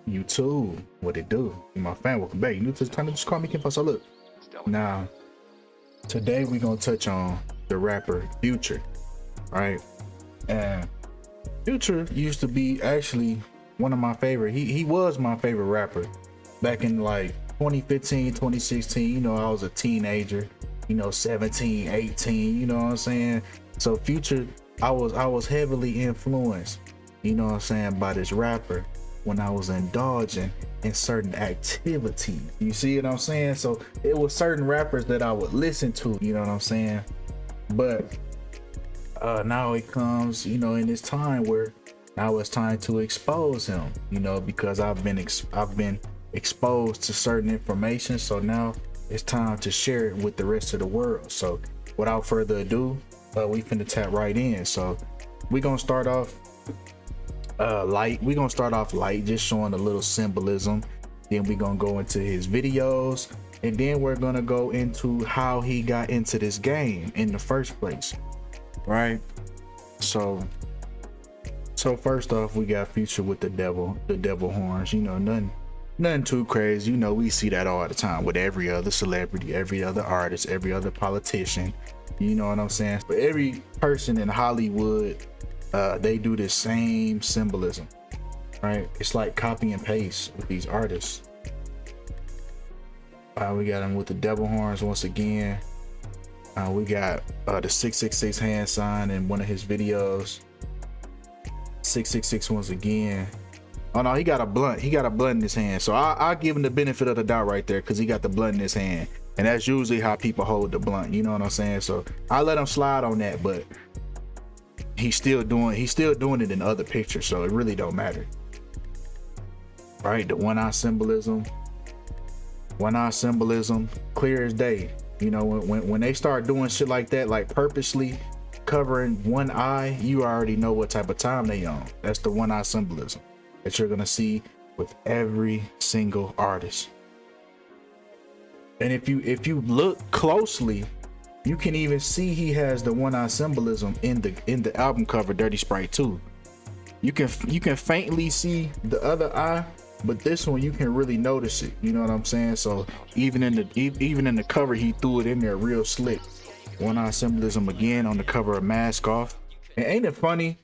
YouTube, what it do? My fan, welcome back. You new to the channel, just call me Kinfolk. So look, now today we gonna touch on the rapper Future, right? And Future used to be actually one of my favorite. He was my favorite rapper back in like 2015, 2016. You know, I was a teenager, you know, 17, 18, you know what I'm saying? So Future, I was heavily influenced, you know what I'm saying, by this rapper when I was indulging in certain activities. You see what I'm saying? So it was certain rappers that I would listen to, you know what I'm saying? But now it comes, you know, in this time where now it's time to expose him, you know, because I've been exposed to certain information. So now it's time to share it with the rest of the world. So without further ado, we finna tap right in. So we're gonna start off light. We're gonna start off light, just showing a little symbolism. Then we're gonna go into his videos, and then we're gonna go into how he got into this game in the first place, right? So first off, we got Future with the devil horns. You know, nothing too crazy. You know, we see that all the time with every other celebrity, every other artist, every other politician. You know what I'm saying? But every person in Hollywood, they do the same symbolism, right? It's like copy and paste with these artists. We got him with the devil horns once again. We got the 666 hand sign in one of his videos. 666 once again. Oh no, he got a blunt. He got a blunt in his hand. So I'll give him the benefit of the doubt right there, because he got the blunt in his hand, and that's usually how people hold the blunt. You know what I'm saying? So I let him slide on that, but he's still doing it in other pictures, so it really don't matter, right? The one eye symbolism, clear as day. You know, when they start doing shit like that, like purposely covering one eye, you already know what type of time they on. That's the one eye symbolism that you're gonna see with every single artist. And if you look closely, you can even see he has the one eye symbolism in the album cover Dirty Sprite 2. You can faintly see the other eye, but this one you can really notice it. You know what I'm saying? So even in the cover, he threw it in there real slick. One eye symbolism again on the cover of Mask Off. And ain't it funny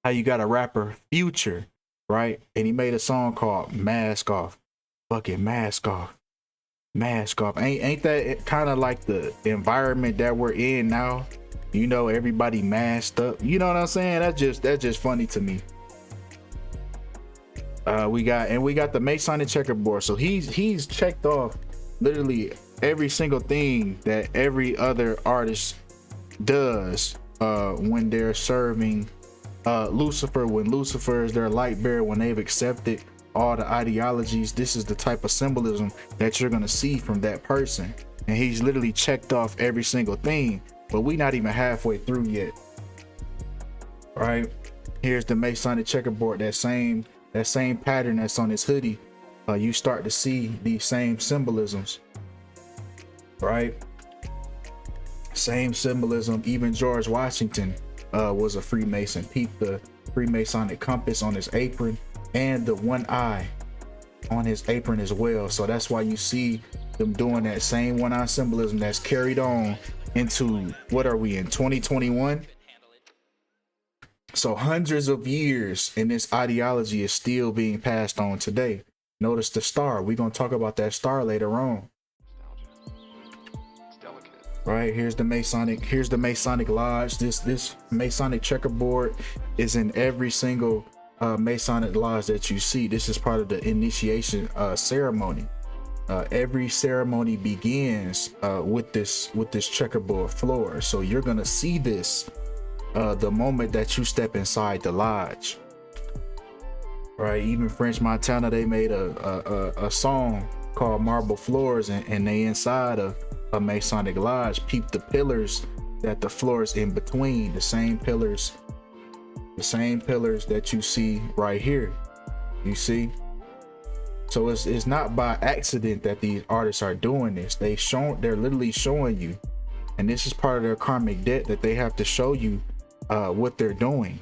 how you got a rapper Future, right? And he made a song called Mask Off. Fucking Mask Off. Mask Off. Ain't that kind of like the environment that we're in now? You know, everybody masked up. You know what I'm saying? That's just funny to me. We got the Masonic checkerboard. So he's checked off literally every single thing that every other artist does when they're serving Lucifer, when Lucifer is their light bearer, when they've accepted all the ideologies. This is the type of symbolism that you're gonna see from that person, and he's literally checked off every single thing, but we not even halfway through yet. All right, here's the Masonic checkerboard, that same pattern that's on his hoodie. You start to see these same symbolisms, right? Same symbolism. Even George Washington was a Freemason. Peep the Freemasonic compass on his apron and the one eye on his apron as well. So that's why you see them doing that same one eye symbolism that's carried on into, what are we in, 2021? So hundreds of years, and this ideology is still being passed on today. Notice the star. We're gonna talk about that star later on. Right, here's the Masonic Lodge. This Masonic checkerboard is in every single Masonic Lodge that you see. This is part of the initiation ceremony. Every ceremony begins with this checkerboard floor. So you're gonna see this the moment that you step inside the lodge. Right, even French Montana, they made a song called Marble Floors, and they inside of a Masonic Lodge. Peep the pillars that the floors in between, the same pillars that you see right here. You see? So it's not by accident that these artists are doing this. They're literally showing you, and this is part of their karmic debt, that they have to show you what they're doing.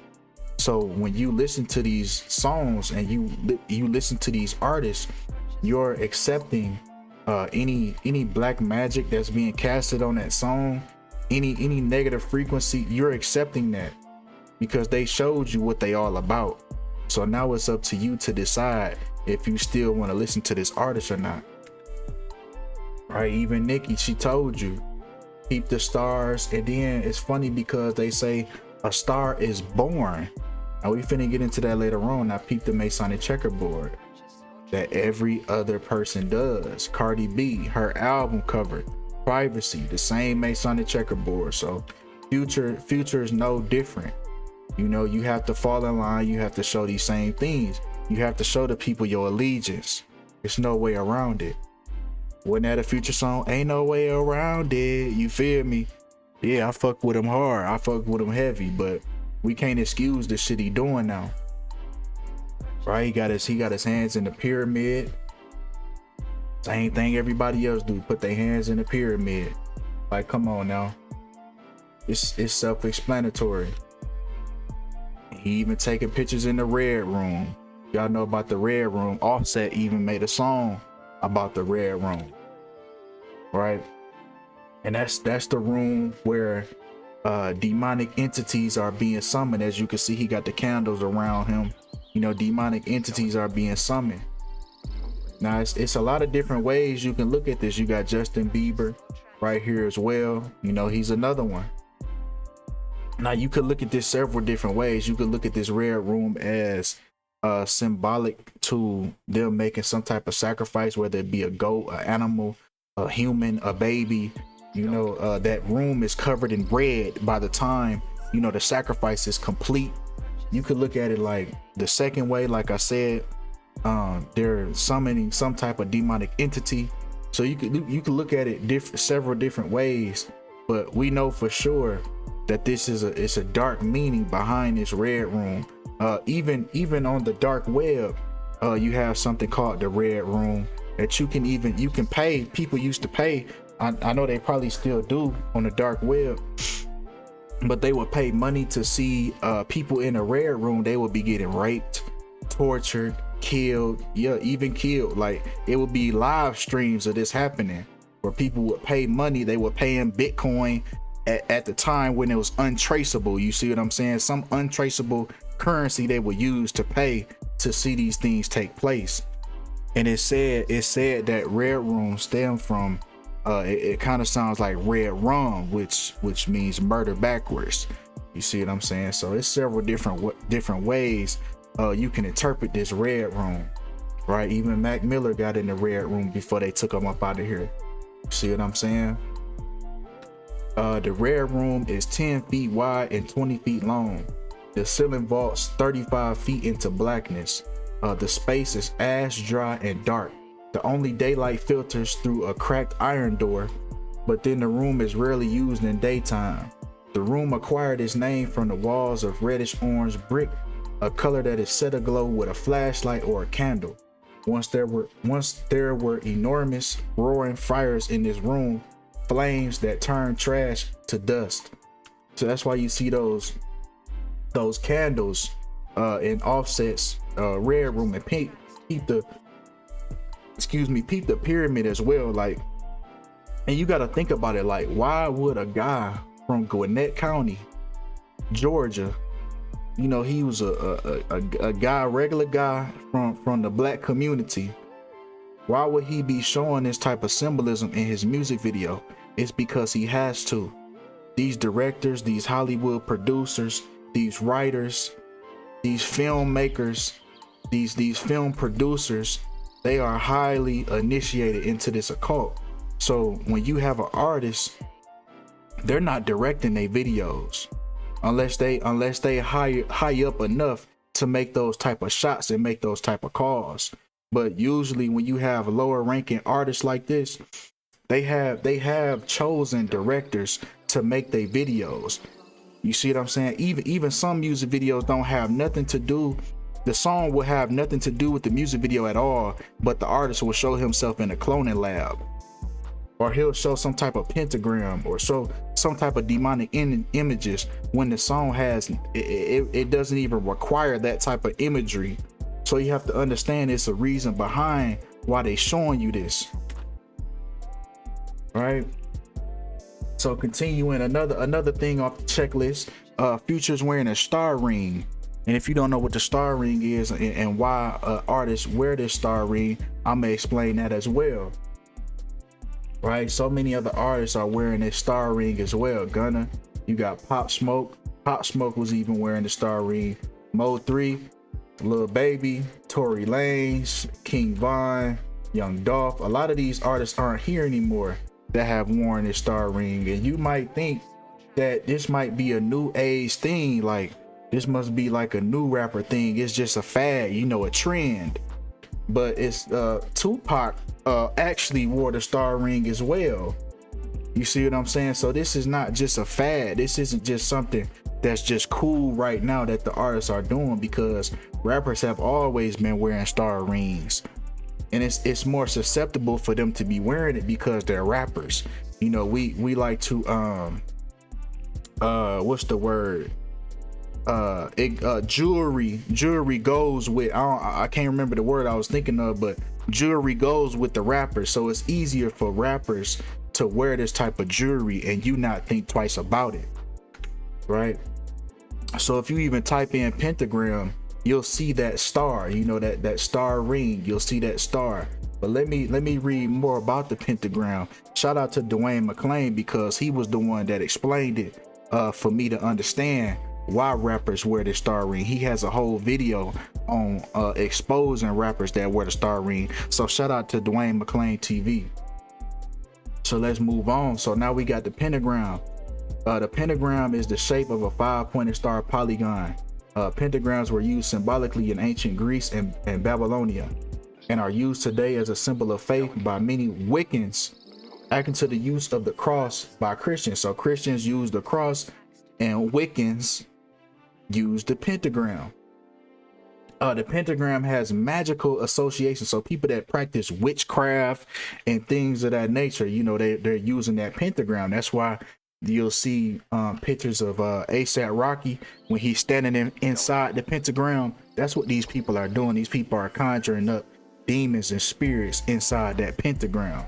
So when you listen to these songs and you listen to these artists, you're accepting any black magic that's being casted on that song, any negative frequency. You're accepting that because they showed you what they all about. So now it's up to you to decide if you still want to listen to this artist or not. Right? Even Nikki, she told you, peep the stars. And then it's funny because they say a star is born. And we finna get into that later on. Now peep the Masonic checkerboard that every other person does. Cardi B, her album cover, Privacy, the same Masonic checkerboard. So future is no different. You know, you have to fall in line. You have to show these same things. You have to show the people your allegiance. There's no way around it. Wasn't that a Future song? Ain't no way around it. You feel me? Yeah, I fuck with him hard. I fuck with him heavy, but we can't excuse the shit he doing now. Right? He got his hands in the pyramid. Same thing everybody else do. Put their hands in the pyramid. Like, come on now. It's self-explanatory. He even taking pictures in the Red Room. Y'all know about the Red Room. Offset even made a song about the Red Room. Right? And that's the room where demonic entities are being summoned. As you can see, he got the candles around him. You know, demonic entities are being summoned. Now it's a lot of different ways you can look at this. You got Justin Bieber right here as well. You know, he's another one. Now you could look at this several different ways. You could look at this Red Room as symbolic to them making some type of sacrifice, whether it be a goat, an animal, a human, a baby. You know, that room is covered in red by the time, you know, the sacrifice is complete. You could look at it like the second way, like I said, they're summoning some type of demonic entity. So you could look at it several different ways, but we know for sure that this is it's a dark meaning behind this Red Room. Even on the dark web, you have something called the Red Room that you can pay. People used to pay. I know they probably still do on the dark web, but they would pay money to see people in a Red Room. They would be getting raped, tortured, killed, yeah, even killed. Like, it would be live streams of this happening where people would pay money. They would pay in Bitcoin at the time when it was untraceable. You see what I'm saying? Some untraceable currency they would use to pay to see these things take place. And it said that Red Room stemmed from it kind of sounds like red rum, which means murder backwards. You see what I'm saying? So it's several different ways you can interpret this Red Room, right? Even Mac Miller got in the Red Room before they took him up out of here. See what I'm saying? The Red Room is 10 feet wide and 20 feet long. The ceiling vaults 35 feet into blackness. The space is ash dry and dark. The only daylight filters through a cracked iron door, but then the room is rarely used in daytime. The room acquired its name from the walls of reddish orange brick, a color that is set aglow with a flashlight or a candle. Once there were enormous roaring fires in this room, flames that turn trash to dust. So that's why you see those candles in Offset's Red Room, and peep the pyramid as well. Like, and you got to think about it, like, why would a guy from Gwinnett County, Georgia, you know, he was a guy, regular guy from the black community, why would he be showing this type of symbolism in his music video? It's because he has to. These directors, these Hollywood producers, these writers, these filmmakers, these film producers, they are highly initiated into this occult. So when you have an artist, they're not directing their videos unless they high up enough to make those type of shots and make those type of calls. But usually when you have lower ranking artists like this, they have chosen directors to make their videos. You see what I'm saying? Even some music videos don't have nothing to do. The song will have nothing to do with the music video at all, but the artist will show himself in a cloning lab. or he'll show some type of pentagram or show some type of demonic images when the song has it doesn't even require that type of imagery. So you have to understand it's a reason behind why they showing you this, right? So continuing, another thing off the checklist, Future's wearing a star ring. And if you don't know what the star ring is and why artists wear this star ring, I'm gonna explain that as well. Right, so many other artists are wearing this star ring as well. Gunna, you got Pop Smoke. Pop Smoke was even wearing the star ring. Mode 3, Lil Baby, Tory Lanez, King Von, Young Dolph. A lot of these artists aren't here anymore that have worn this star ring, and you might think that this might be a new age thing, like this must be like a new rapper thing. It's just a fad, you know, a trend. But it's Tupac actually wore the star ring as well. You see what I'm saying? So this is not just a fad. This isn't just something that's just cool right now that the artists are doing, because rappers have always been wearing star rings, and it's more susceptible for them to be wearing it because they're rappers. You know, we like to what's the word? Jewelry goes with, I can't remember the word I was thinking of, but jewelry goes with the rappers. So it's easier for rappers to wear this type of jewelry and you not think twice about it, right? So if you even type in pentagram, you'll see that star, you know, that star ring, you'll see that star. But let me read more about the pentagram. Shout out to Dwayne McClain, because he was the one that explained it for me to understand why rappers wear the star ring. He has a whole video on exposing rappers that wear the star ring. So shout out to Dwayne McClain TV. So let's move on. So now we got the pentagram. The pentagram is the shape of a 5-pointed star polygon. Pentagrams were used symbolically in ancient Greece and Babylonia, and are used today as a symbol of faith by many Wiccans, akin to the use of the cross by Christians. So Christians use the cross and Wiccans use the pentagram. The pentagram has magical associations. So people that practice witchcraft and things of that nature, you know, they're using that pentagram. That's why you'll see pictures of ASAP Rocky when he's standing inside the pentagram. That's what these people are doing. These people are conjuring up demons and spirits inside that pentagram.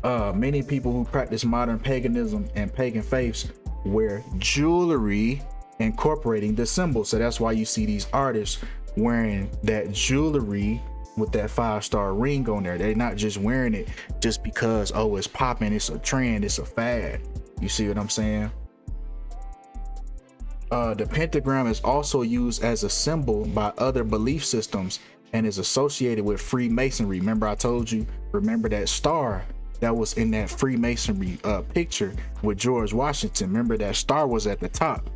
Many people who practice modern paganism and pagan faiths wear jewelry incorporating the symbol. So that's why you see these artists wearing that jewelry with that 5-star ring on there. They're not just wearing it just because, oh, it's popping, it's a trend, it's a fad. You see what I'm saying? The pentagram is also used as a symbol by other belief systems and is associated with Freemasonry. Remember I told you, remember that star that was in that Freemasonry picture with George Washington? Remember that star was at the top.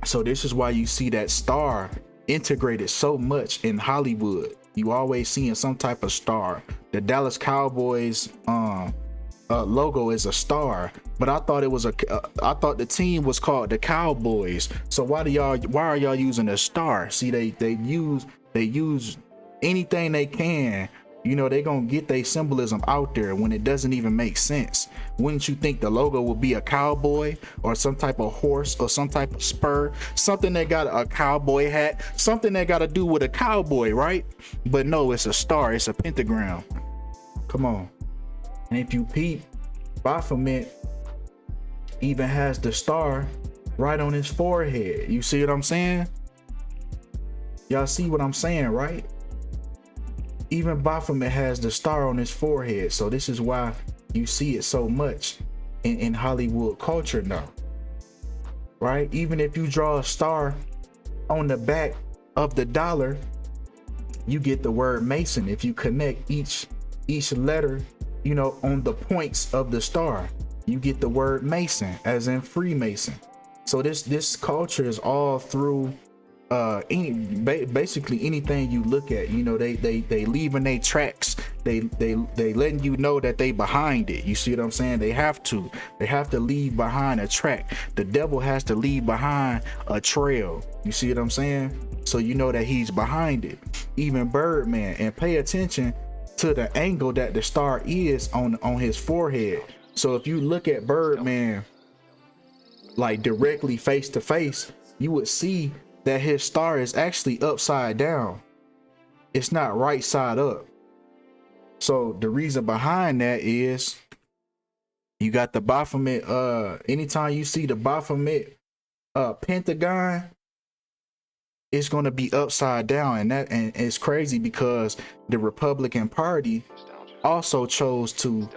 So this is why you see that star integrated so much in Hollywood. You always seeing some type of star. The Dallas Cowboys logo is a star, but I thought it was I thought the team was called the Cowboys. So why are y'all using a star? See, they use anything they can. You know, they gonna get their symbolism out there when it doesn't even make sense. Wouldn't you think the logo would be a cowboy or some type of horse or some type of spur, something that got a cowboy hat, something that got to do with a cowboy, right? But no, it's a star, it's a pentagram. Come on. And if you peep, Baphomet even has the star right on his forehead. You see what I'm saying? Y'all see what I'm saying, right? Even Baphomet has the star on his forehead. So this is why you see it so much in Hollywood culture now, right? Even if you draw a star on the back of the dollar, you get the word Mason. If you connect each letter, you know, on the points of the star, you get the word Mason, as in Freemason. So this culture is all through basically anything you look at. You know, they leaving their tracks. They letting you know that they behind it. You see what I'm saying? They have to leave behind a track. The devil has to leave behind a trail. You see what I'm saying? So you know that he's behind it. Even Birdman. And pay attention to the angle that the star is on his forehead. So if you look at Birdman like directly face to face, you would see that his star is actually upside down. It's not right side up. So the reason behind that is you got the Baphomet. Anytime you see the Baphomet pentagon, it's going to be upside down, and it's crazy because the Republican Party also chose to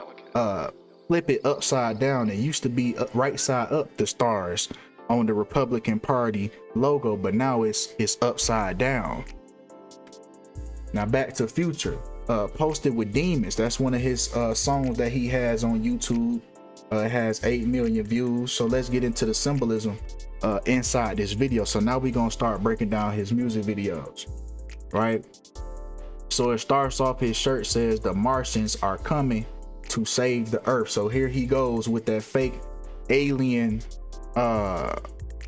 flip it upside down. It used to be right side up, the stars on the Republican Party logo, but now it's upside down. Now back to Future. Posted with Demons, that's one of his songs that he has on YouTube. It has 8 million views. So let's get into the symbolism inside this video. So now we're gonna start breaking down his music videos, right? So it starts off, his shirt says the Martians are coming to save the earth. So here he goes with that fake alien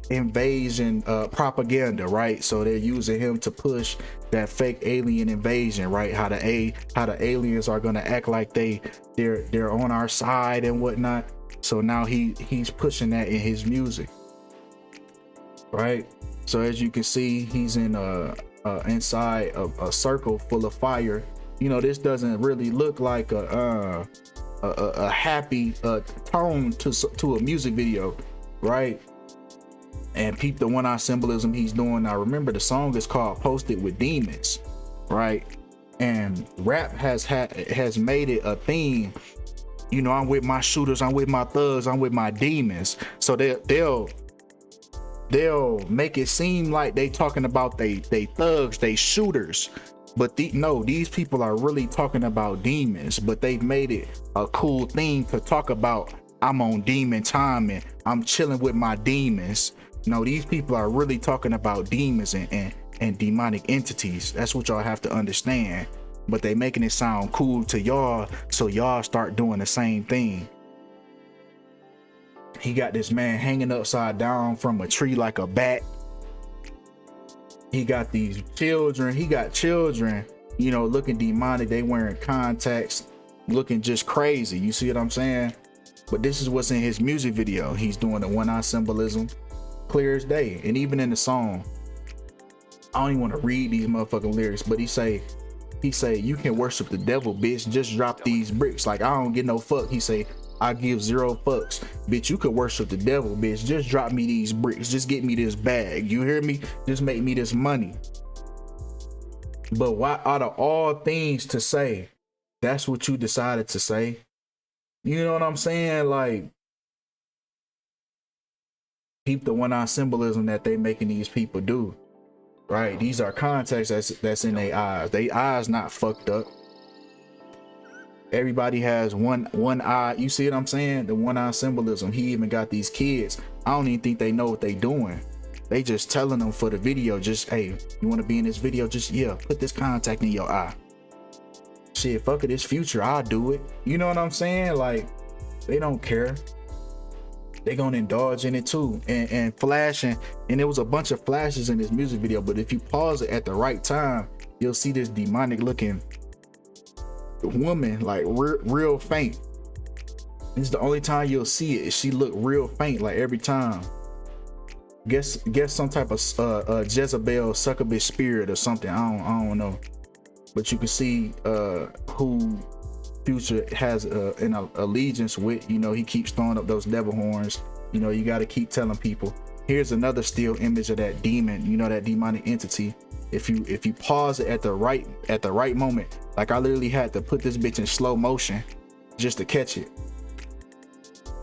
invasion propaganda, right? So they're using him to push that fake alien invasion, right? How the aliens are gonna act like they're on our side and whatnot. So now he's pushing that in his music, right? So as you can see, he's in inside a circle full of fire. You know, this doesn't really look like a happy tone to a music video, right? And peep the one-eye symbolism he's doing. Now remember, the song is called Posted with Demons, right? And rap has made it a theme. You know, I'm with my shooters, I'm with my thugs, I'm with my demons. So they'll make it seem like they talking about they thugs, they shooters, but these people are really talking about demons. But they've made it a cool thing to talk about. I'm on demon time and I'm chilling with my demons. No, these people are really talking about demons and demonic entities. That's what y'all have to understand. But they making it sound cool to y'all, so y'all start doing the same thing. He got this man hanging upside down from a tree like a bat. He got these children. He got children, you know, looking demonic. They wearing contacts, looking just crazy. You see what I'm saying? But this is what's in his music video. He's doing the one-eye symbolism, clear as day. And even in the song, I don't even want to read these motherfucking lyrics, but he say, you can worship the devil, bitch. Just drop these bricks. Like, I don't get no fuck. He say, I give 0 fucks, bitch. You could worship the devil, bitch. Just drop me these bricks. Just get me this bag. You hear me? Just make me this money. But why, out of all things to say, that's what you decided to say? You know what I'm saying? Like, peep the one-eye symbolism that they making these people do, right? These are contacts that's in their eyes. They eyes not fucked up. Everybody has one eye. You see what I'm saying? The one-eye symbolism. He even got these kids. I don't even think they know what they doing. They just telling them for the video, just, hey, you want to be in this video? Just, yeah, put this contact in your eye. Shit, fuck it, it's Future, I'll do it. You know what I'm saying? Like, they don't care. They gonna indulge in it too, and flashing. And there was a bunch of flashes in this music video, but if you pause it at the right time, you'll see this demonic looking woman, like real faint. This is the only time you'll see it. She look real faint, like every time. Guess some type of Jezebel succubus spirit or something. I don't know. But you can see who Future has an allegiance with. You know, he keeps throwing up those devil horns. You know, you got to keep telling people. Here's another still image of that demon, you know, that demonic entity. If you pause it at the right moment, like I literally had to put this bitch in slow motion just to catch it.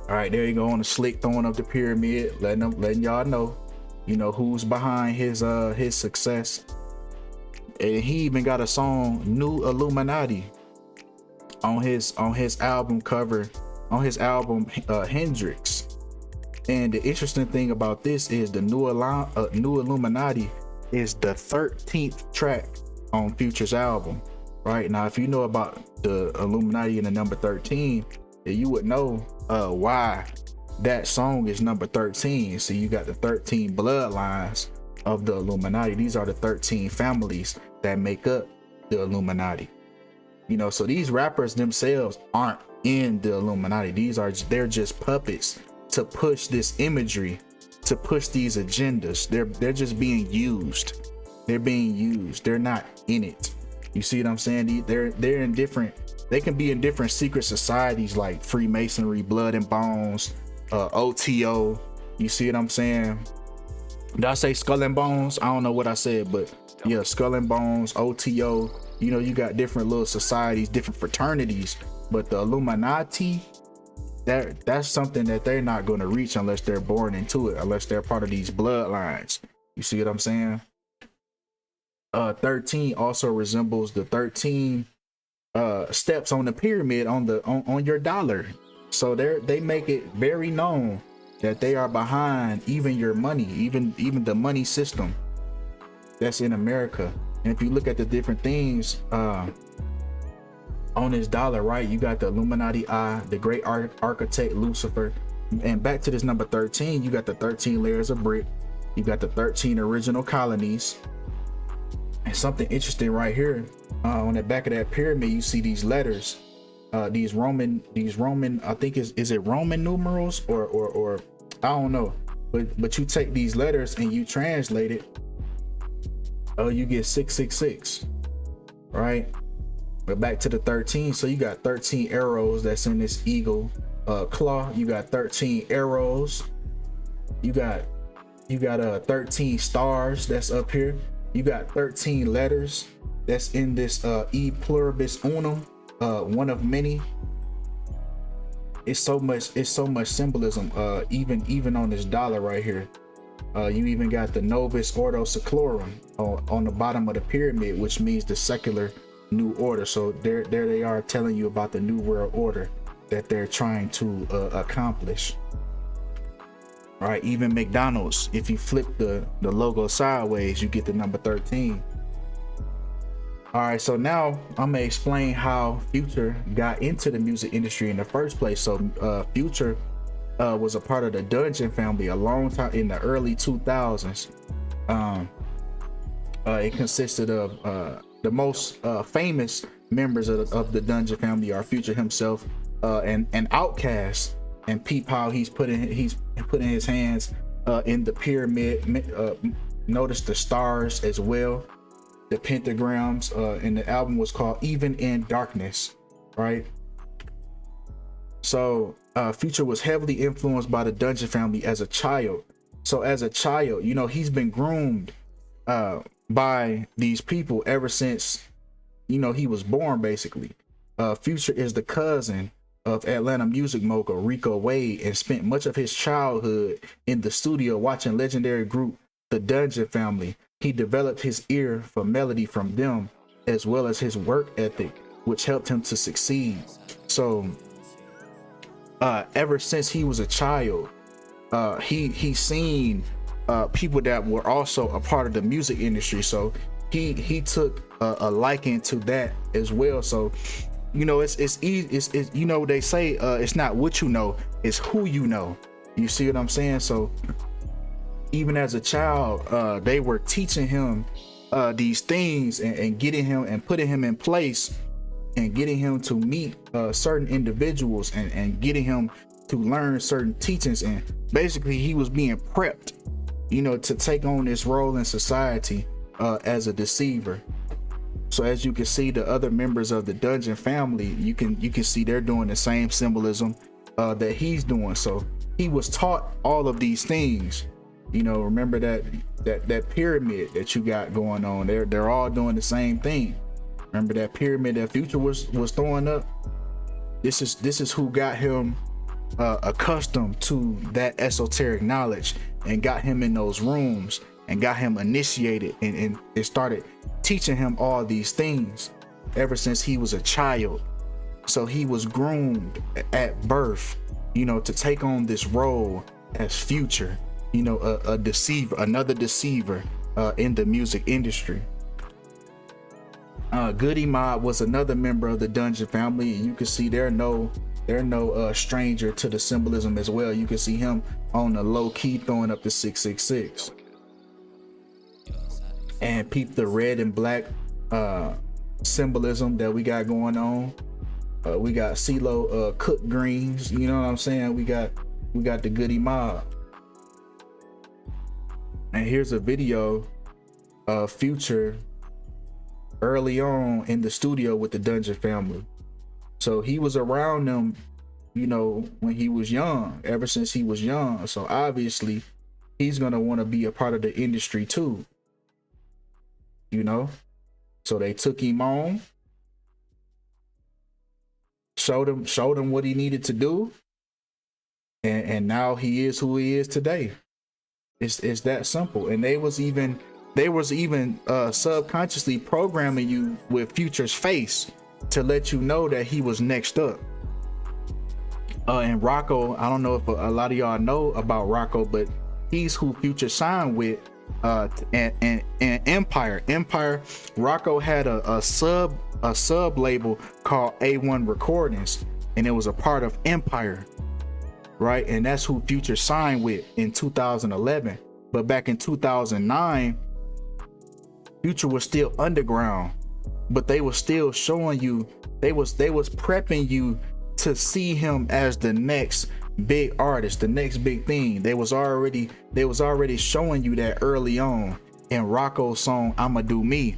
All right, there you go, on the slick, throwing up the pyramid, letting y'all know, you know, who's behind his success. And he even got a song, New Illuminati, on his album cover, on his album Hendrix. And the interesting thing about this is the New Illuminati is the 13th track on Future's album. Right now, if you know about the Illuminati and the number 13, you would know why that song is number 13. So you got the 13 bloodlines of the Illuminati. These are the 13 families that make up the Illuminati. You know, so these rappers themselves aren't in the Illuminati. They're just puppets to push this imagery, to push these agendas. They're just being used. They're being used. They're not in it. You see what I'm saying? They're in different. They can be in different secret societies like Freemasonry, Blood and Bones, OTO. You see what I'm saying? Did I say Skull and Bones? I don't know what I said, but yeah, Skull and Bones, OTO. You know, you got different little societies, different fraternities, but the Illuminati, that's something that they're not going to reach unless they're born into it, unless they're part of these bloodlines. You see what I'm saying? 13 also resembles the 13 steps on the pyramid on your dollar. So they make it very known that they are behind even your money, even the money system that's in America. And if you look at the different things on this dollar, right, you got the Illuminati eye, the great architect Lucifer, and back to this number 13, you got the 13 layers of brick, you got the 13 original colonies. And something interesting right here, on the back of that pyramid, you see these letters, these Roman, I think is it Roman numerals or I don't know, but you take these letters and you translate it, you get 666, right? But back to the 13, so you got 13 arrows that's in this eagle claw. You got 13 arrows. You got 13 stars that's up here. You got 13 letters that's in this E pluribus unum, one of many. It's so much symbolism, even on this dollar right here. You even got the Novus Ordo Seclorum on the bottom of the pyramid, which means the secular new order. So there they are telling you about the new world order that they're trying to accomplish. All right, even McDonald's, if you flip the logo sideways, you get the number 13. All right, so now I'm gonna explain how Future got into the music industry in the first place. So Future was a part of the Dungeon family a long time in the early 2000s. It consisted of the most famous members of the Dungeon family are Future himself and Outkast, and peep how he's putting his hands in the pyramid. Notice the stars as well, the pentagrams, and the album was called Even in Darkness, right? So Future was heavily influenced by the Dungeon family as a child. So as a child, you know, he's been groomed by these people ever since, you know, he was born, basically. Future is the cousin of Atlanta music mogul Rico Wade and spent much of his childhood in the studio watching legendary group The Dungeon Family. He developed his ear for melody from them, as well as his work ethic, which helped him to succeed. So ever since he was a child, he's seen people that were also a part of the music industry. So he took a liking to that as well. So, you know, it's easy. It's you know, they say it's not what you know, it's who you know. You see what I'm saying? So even as a child, they were teaching him these things and getting him and putting him in place and getting him to meet certain individuals and getting him to learn certain teachings. And basically he was being prepped, you know, to take on this role in society as a deceiver. So as you can see, the other members of the Dungeon family, you can see they're doing the same symbolism that he's doing. So he was taught all of these things. You know, remember that pyramid that you got going on. They're all doing the same thing. Remember that pyramid that Future was throwing up? This is who got him accustomed to that esoteric knowledge and got him in those rooms and got him initiated and it started teaching him all these things ever since he was a child. So he was groomed at birth, you know, to take on this role as Future, you know, a deceiver, another deceiver in the music industry. Goody Mob was another member of the Dungeon family, and you can see they're no stranger to the symbolism as well. You can see him on the low key throwing up the 666. And peep the red and black symbolism that we got going on. We got CeeLo cooked greens, you know what I'm saying? We got the Goody Mob. And here's a video of Future early on in the studio with the Dungeon family. So he was around them, you know, when he was young, ever since he was young. So obviously he's gonna want to be a part of the industry too, you know. So they took him on, showed him what he needed to do, and now he is who he is today. It's that simple. And they was even subconsciously programming you with Future's face to let you know that he was next up. And Rocco, I don't know if a lot of y'all know about Rocco, but he's who Future signed with. And Empire. Rocco had a sub label called A1 Recordings, and it was a part of Empire, right? And that's who Future signed with in 2011. But back in 2009, Future was still underground, but they were still showing you, they was prepping you to see him as the next big artist, the next big thing. They was already showing you that early on. In Rocco's song I'ma Do Me,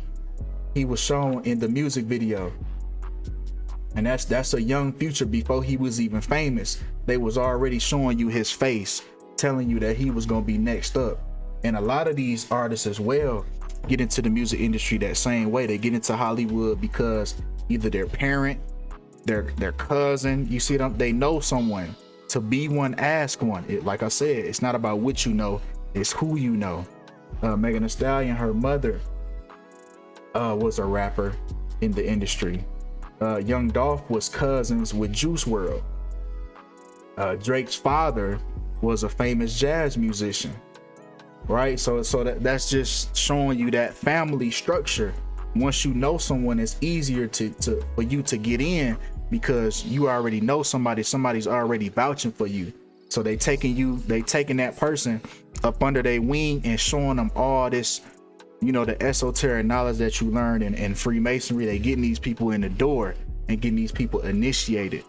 he was shown in the music video. And that's a young Future before he was even famous. They was already showing you his face, telling you that he was gonna be next up. And a lot of these artists as well get into the music industry that same way. They get into Hollywood because either their parent, their cousin, you see them, they know someone. To be one, ask one. Like I said, it's not about what you know, it's who you know. Megan Thee Stallion, her mother was a rapper in the industry. Young Dolph was cousins with Juice WRLD. Drake's father was a famous jazz musician, right? So that's just showing you that family structure. Once you know someone, it's easier for you to get in, because you already know somebody's already vouching for you. So they taking that person up under their wing and showing them all this, you know, the esoteric knowledge that you learned in Freemasonry. They getting these people in the door and getting these people initiated.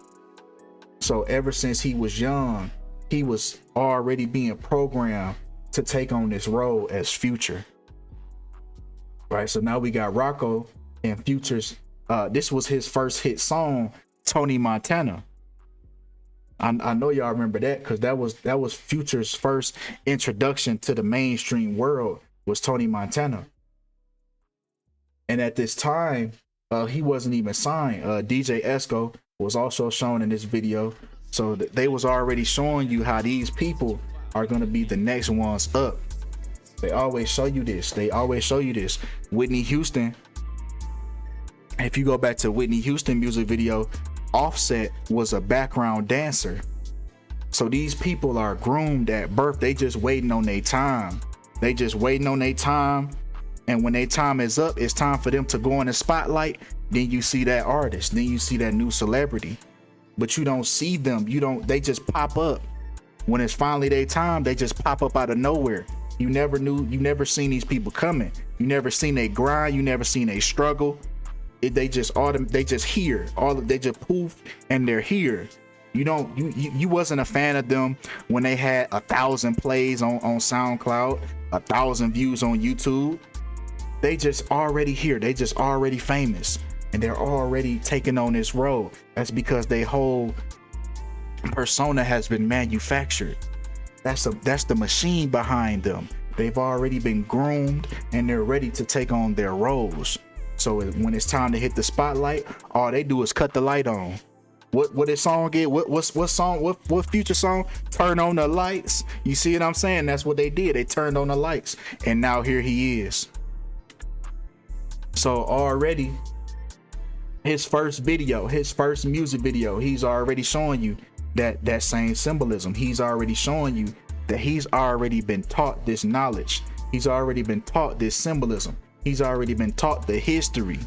So ever since he was young, he was already being programmed to take on this role as Future. Right, so now we got Rocco and Future's, this was his first hit song, Tony Montana. I know y'all remember that, because that was Future's first introduction to the mainstream world, was Tony Montana. And at this time, he wasn't even signed. DJ Esco was also shown in this video. So they was already showing you how these people are going to be the next ones up. They always show you this. Whitney Houston, if you go back to Whitney Houston music video, Offset was a background dancer. So these people are groomed at birth. They just waiting on their time. And when their time is up, it's time for them to go in the spotlight. Then you see that artist. Then you see that new celebrity. But you don't see them. They just pop up. When it's finally their time, they just pop up out of nowhere. You never seen these people coming. You never seen they grind. You never seen they struggle. They just here. They just poof and they're here. You wasn't a fan of them when they had 1,000 plays on SoundCloud, 1,000 views on YouTube. They just already here. They just already famous, and they're already taking on this role. That's because their whole persona has been manufactured. That's the machine behind them. They've already been groomed, and they're ready to take on their roles. So when it's time to hit the spotlight, all they do is cut the light on. What this song get? What Future song? Turn on the lights. You see what I'm saying? That's what they did. They turned on the lights, and now here he is. So already, his first music video, he's already showing you that same symbolism. He's already showing you that he's already been taught this knowledge. He's already been taught this symbolism. He's already been taught the history.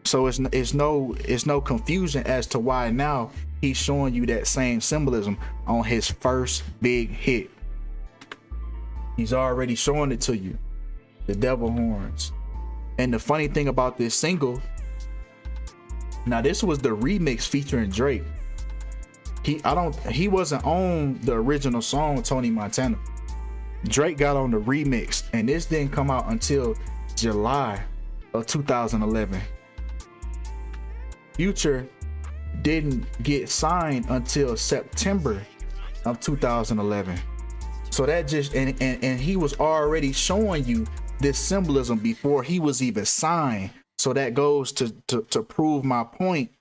So it's no confusion as to why now he's showing you that same symbolism on his first big hit. He's already showing it to you. The devil horns. And the funny thing about this single, now this was the remix featuring Drake. He wasn't on the original song, Tony Montana. Drake got on the remix, and this didn't come out until July of 2011. Future didn't get signed until September of 2011. So that just, and he was already showing you this symbolism before he was even signed. So that goes to prove my point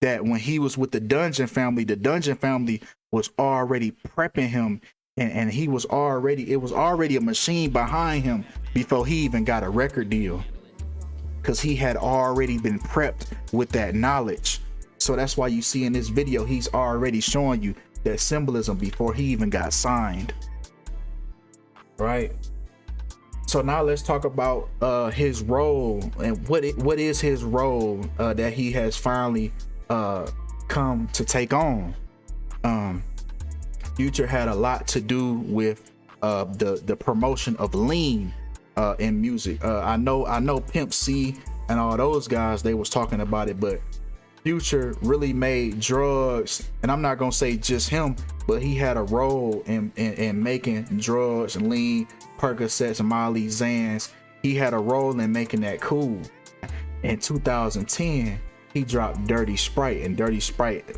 that when he was with the Dungeon family was already prepping him, and he was already, it was already a machine behind him before he even got a record deal, because he had already been prepped with that knowledge. So that's why you see in this video, he's already showing you that symbolism before he even got signed. Right? So now let's talk about his role, and what is his role that he has finally come to take on. Future had a lot to do with the promotion of lean in music. I know Pimp C and all those guys, they was talking about it, but Future really made drugs, and I'm not gonna say just him, but he had a role in making drugs and lean, Percocets, Molly, Xans. He had a role in making that cool. In 2010, he dropped Dirty Sprite, and Dirty Sprite,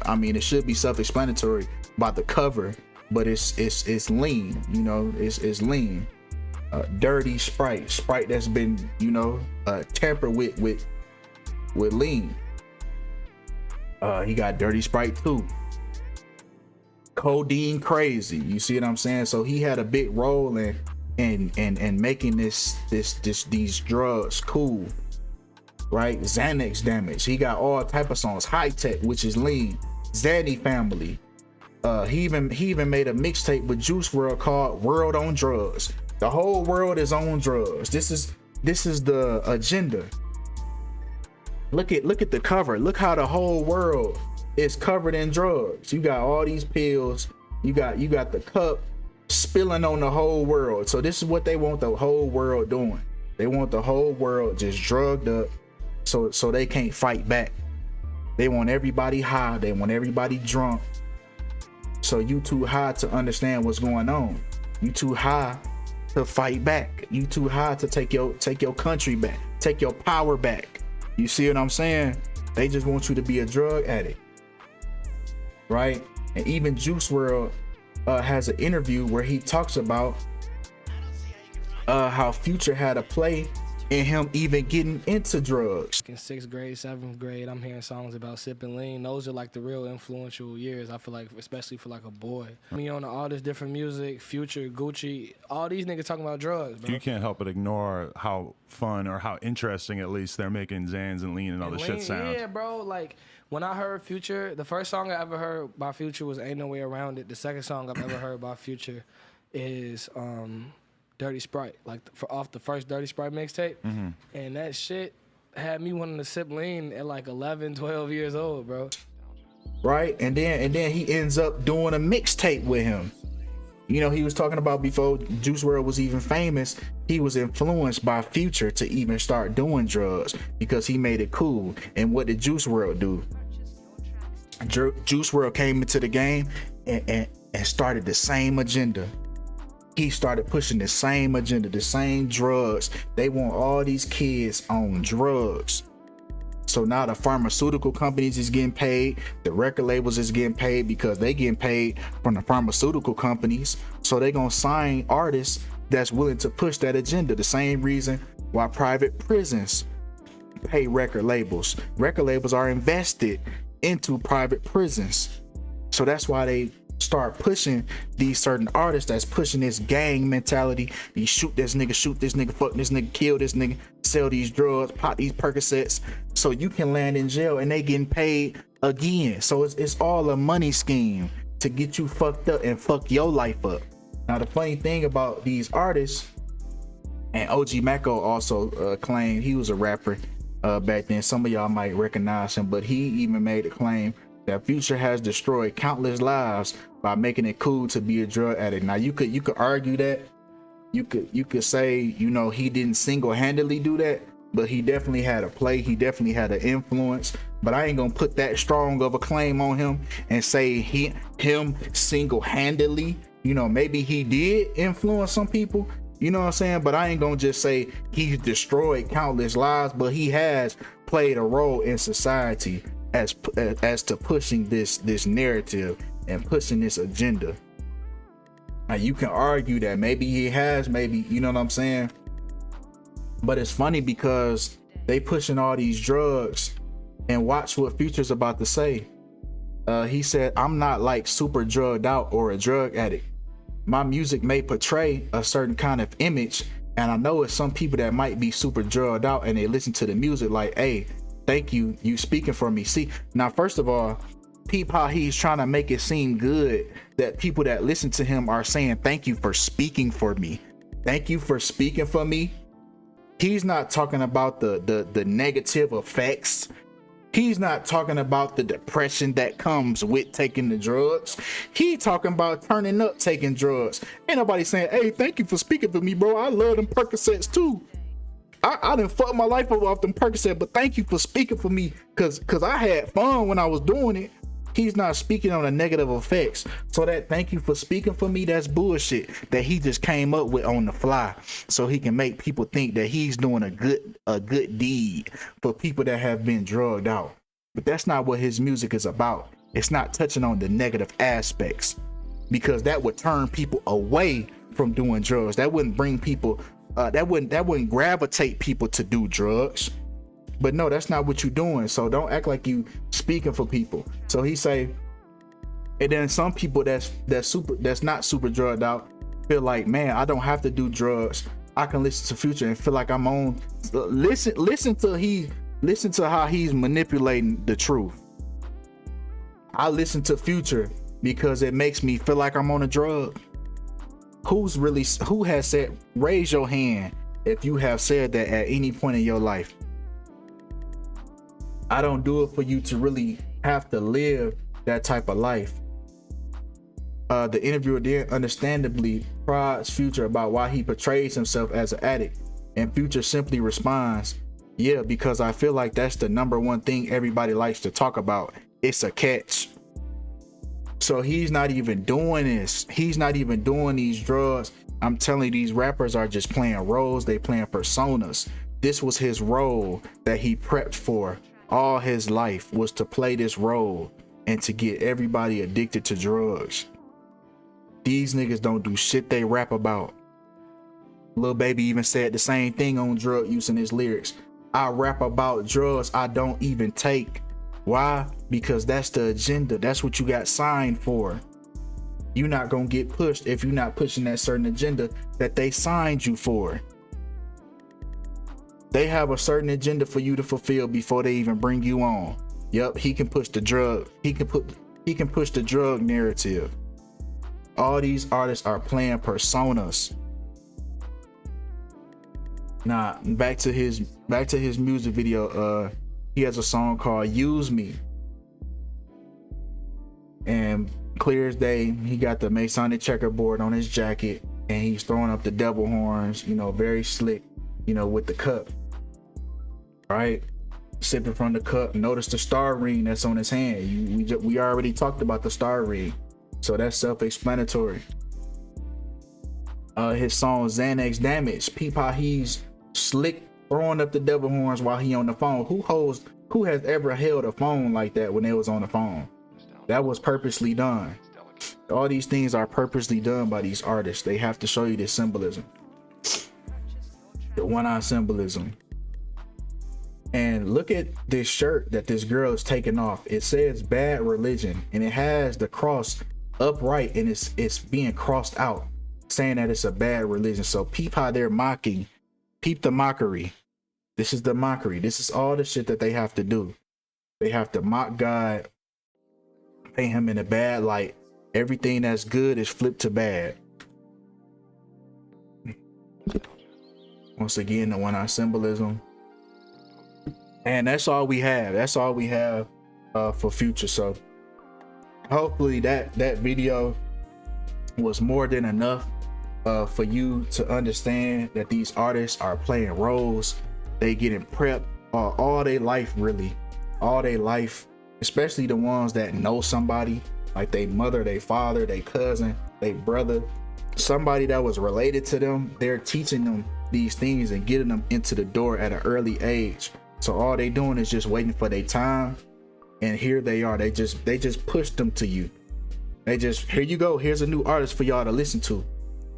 I mean, it should be self-explanatory about the cover, but it's lean, you know, it's lean. Dirty Sprite that's been, you know, tampered with lean. He got Dirty Sprite too. Codeine Crazy, you see what I'm saying? So he had a big role in making these drugs cool, right? Xanax Damage, he got all type of songs. High Tech, which is lean. Zanny Family. He even made a mixtape with Juice WRLD called World on Drugs. The whole world is on drugs. This is the agenda. Look at the cover. Look how the whole world is covered in drugs. You got all these pills. You got the cup spilling on the whole world. So this is what they want the whole world doing. They want the whole world just drugged up, so they can't fight back. They want everybody high. They want everybody drunk. So you too high to understand what's going on. You too high to fight back. You too high to take your country back. Take your power back. You see what I'm saying? They just want you to be a drug addict, right? And even Juice WRLD has an interview where he talks about how Future had a play in him even getting into drugs. In 6th grade, 7th grade, I'm hearing songs about sipping lean. Those are like the real influential years, I feel like, especially for like a boy. Me on all this different music, Future, Gucci, all these niggas talking about drugs, bro. You can't help but ignore how fun, or how interesting at least, they're making Xans and lean and all the shit sounds. Yeah, bro, like when I heard Future, the first song I ever heard by Future was Ain't No Way Around It. The second song I've ever heard by Future is Dirty Sprite, like off the first Dirty Sprite mixtape. And that shit had me wanting to sip lean at like 11, 12 years old, bro. Right, and then he ends up doing a mixtape with him. You know, he was talking about before Juice WRLD was even famous, he was influenced by Future to even start doing drugs because he made it cool. And what did Juice WRLD do? Juice WRLD came into the game and started the same agenda. He started pushing the same agenda, the same drugs. They want all these kids on drugs. So now the pharmaceutical companies is getting paid, the record labels is getting paid because they getting paid from the pharmaceutical companies. So they gonna sign artists that's willing to push that agenda. The same reason why private prisons pay record labels. Record labels are invested into private prisons. So that's why they start pushing these certain artists that's pushing this gang mentality. You shoot this nigga, fuck this nigga, kill this nigga, sell these drugs, pop these Percocets, so you can land in jail and they getting paid again. So it's all a money scheme to get you fucked up and fuck your life up. Now the funny thing about these artists, and OG Mako also claimed he was a rapper back then. Some of y'all might recognize him, but he even made a claim that Future has destroyed countless lives by making it cool to be a drug addict. Now you could argue that, you could say, you know, he didn't single-handedly do that, but he definitely had a play. He definitely had an influence. But I ain't gonna put that strong of a claim on him and say him single-handedly. You know, maybe he did influence some people, you know what I'm saying? But I ain't gonna just say he's destroyed countless lives, but he has played a role in society as to pushing this narrative and pushing this agenda. Now you can argue that maybe he has, maybe, you know what I'm saying? But it's funny because they pushing all these drugs, and watch what Future's about to say. He said, I'm not like super drugged out or a drug addict. My music may portray a certain kind of image, and I know it's some people that might be super drugged out and they listen to the music like, hey, thank you, you speaking for me. See, now first of all, peep how he's trying to make it seem good that people that listen to him are saying thank you for speaking for me. Thank you for speaking for me. He's not talking about the negative effects. He's not talking about the depression that comes with taking the drugs. He talking about turning up taking drugs. Ain't nobody saying, hey, thank you for speaking for me, bro. I love them Percocets too. I done fucked my life up off them Percocets, but thank you for speaking for me, cause I had fun when I was doing it. He's not speaking on the negative effects. So that thank you for speaking for me, that's bullshit that he just came up with on the fly, so he can make people think that he's doing a good deed for people that have been drugged out. But that's not what his music is about. It's not touching on the negative aspects, because that would turn people away from doing drugs. That wouldn't bring people that wouldn't gravitate people to do drugs. But no, that's not what you're doing. So don't act like you speaking for people. So he say, and then some people that's not super drugged out feel like, man, I don't have to do drugs. I can listen to Future and feel like I'm on. Listen to how he's manipulating the truth. I listen to Future because it makes me feel like I'm on a drug. Who has said, raise your hand if you have said that at any point in your life. I don't do it for you to really have to live that type of life. The interviewer then understandably prods Future about why he portrays himself as an addict, and Future simply responds, yeah, because I feel like that's the number one thing everybody likes to talk about. It's a catch. So he's not even doing this. He's not even doing these drugs. I'm telling you, these rappers are just playing roles. They playing personas. This was his role that he prepped for all his life, was to play this role and to get everybody addicted to drugs. These niggas don't do shit they rap about. Lil Baby even said the same thing on drug use in his lyrics. I rap about drugs I don't even take. Why? Because that's the agenda. That's what you got signed for. You're not gonna get pushed if you're not pushing that certain agenda that they signed you for. They have a certain agenda for you to fulfill before they even bring you on. Yep, he can push the drug. He can push the drug narrative. All these artists are playing personas. Now, back to his music video. He has a song called "Use Me," and clear as day, he got the Masonic checkerboard on his jacket, and he's throwing up the devil horns. You know, very slick. You know, with the cup, right? Sipping from the cup. Notice the star ring that's on his hand. We already talked about the star ring, so that's self-explanatory. His song Xanax Damage. Peep how he's slick throwing up the devil horns while he on the phone. Who has ever held a phone like that when they was on the phone? That was purposely done. All these things are purposely done by these artists. They have to show you this symbolism. The one-eye symbolism. And look at this shirt that this girl is taking off. It says bad religion, and it has the cross upright, and it's being crossed out, saying that it's a bad religion. So peep how they're mocking. Peep the mockery. This is the mockery. This is all the shit that they have to do. They have to mock God, paint him in a bad light. Everything that's good is flipped to bad. Once again, the one-eye symbolism. And that's all we have. That's all we have for Future. So hopefully that video was more than enough for you to understand that these artists are playing roles. They getting prep all their life, really, all their life, especially the ones that know somebody, like their mother, their father, their cousin, their brother, somebody that was related to them. They're teaching them these things and getting them into the door at an early age. So all they doing is just waiting for their time, and here they are. They just push them to you. They just, here you go, here's a new artist for y'all to listen to.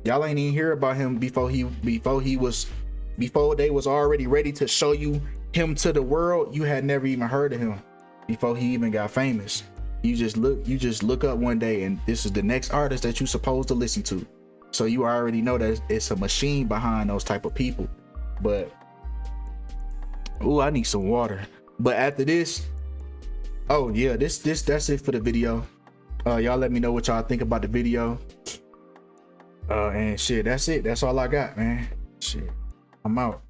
Y'all ain't even hear about him before they was already ready to show you him to the world. You had never even heard of him before he even got famous. You just look up one day and this is the next artist that you supposed to listen to. So you already know that it's a machine behind those type of people. But ooh, I need some water. But after this, oh yeah, that's it for the video. Y'all let me know what y'all think about the video. And shit, that's it. That's all I got, man. Shit, I'm out.